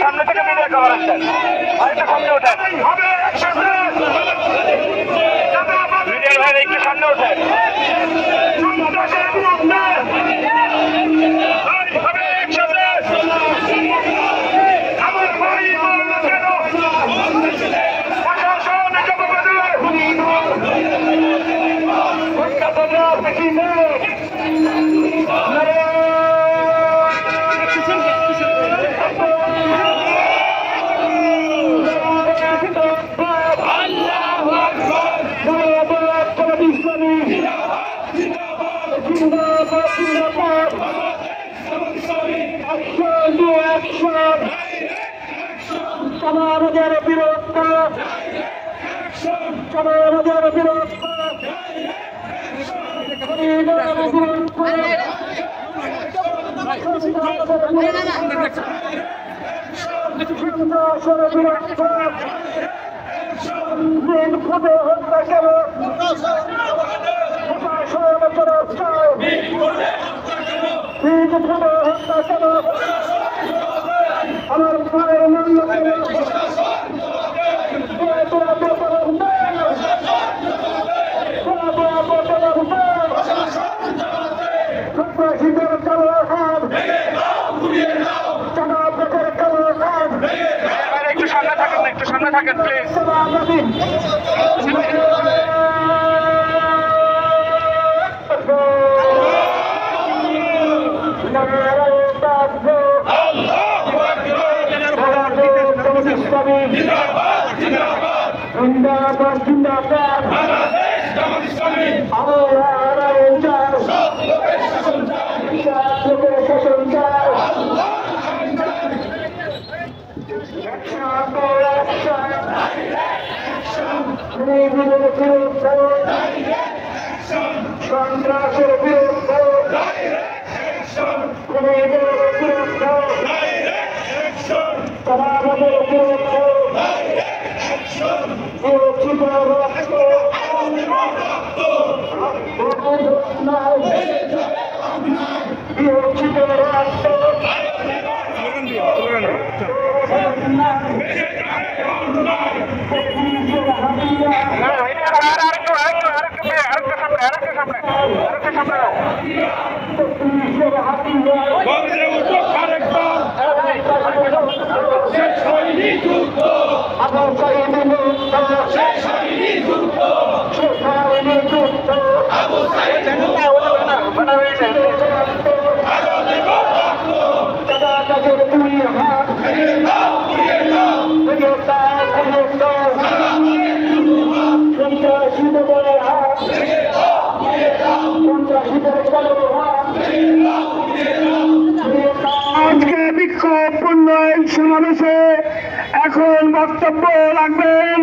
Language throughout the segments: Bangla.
সামনে থেকে মিডিয়া কভার আসছেন, আরেকটা সামনে ওঠেন, মিডিয়ার ভাইরা একটু সামনে ওঠেন। সমাজের বিরুদ্ধে সমাজের বিরুদ্ধে আমার ভাইয়ের মূল্য একটু সামনে থাকেন, একটু সামনে থাকেন প্লিজ। জিন্দাবাদ জিন্দাবাদ সন্ত্রাসের বিরুদ্ধে সমাজের বিরুদ্ধে আজকে বিক্ষোভ উন্নয়ন সমাবেশে এখন বক্তব্য রাখবেন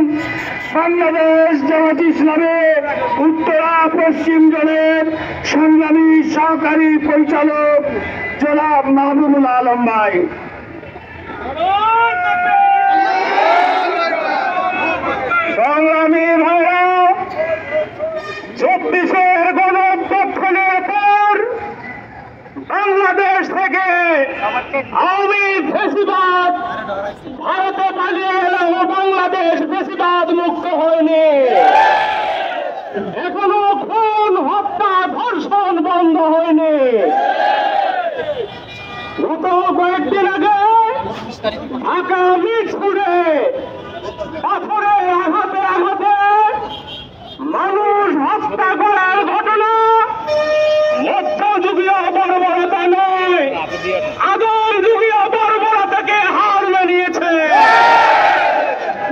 বাংলাদেশ জামাত ইসলামের উত্তরা পশ্চিম জোনের সংগ্রামী সহকারী পরিচালক জনাব মাহবুবুল আলম ভাই। সংগ্রামী ভাইরা, 24-এর গণঅভ্যুত্থানের পর বাংলাদেশ থেকে আওয়ামী ফ্যাসিবাদ ভারতে পালিয়ে গেলেও বাংলাদেশ ফ্যাসিবাদ মুক্ত হয়নি। এখনো খুন হত্যা ধর্ষণ বন্ধ হয়নি। কয়েকদিন আগে ঢাকা মিরপুরে পাথরের আঘাতে আঘাতে মানুষ হত্যা করার ঘটনা মধ্যযুগীয় বর্বরতা নয়, আদম যুগীয় বর্বরতাকে হার মানিয়েছে।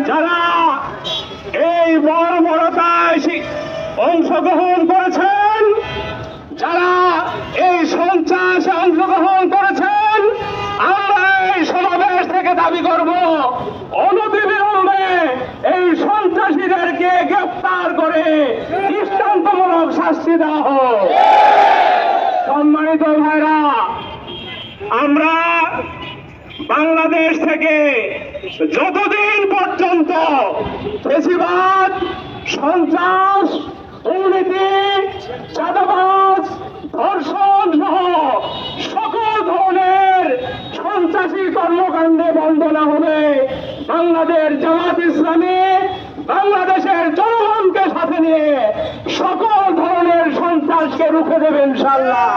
যারা এই বর্বরতায় অংশগ্রহণ করেছেন, যারা এই সন্ত্রাসে অংশগ্রহণ করেছেন, আমরা এই সমাবেশ থেকে দাবি করব অনতিবিলম্বে এই সন্ত্রাসীদেরকে গ্রেফতার করে দৃষ্টান্তমূলক শাস্তি দেওয়া হোক। সম্মানিত ভাইরা, আমরা বাংলাদেশ থেকে যতদিন পর্যন্ত ফ্যাসিবাদ, সন্ত্রাস, দুর্নীতি, চাঁদাবাজ, ধর্ষণ সহ সকল ধরনের সন্ত্রাসী কর্মকাণ্ডে বন্ধ না হবে, বাংলাদেশ জামাত ইসলামী বাংলাদেশের জনগণকে সাথে নিয়ে সকল ধরনের সন্ত্রাসকে রুখে দেবে ইনশাআল্লাহ।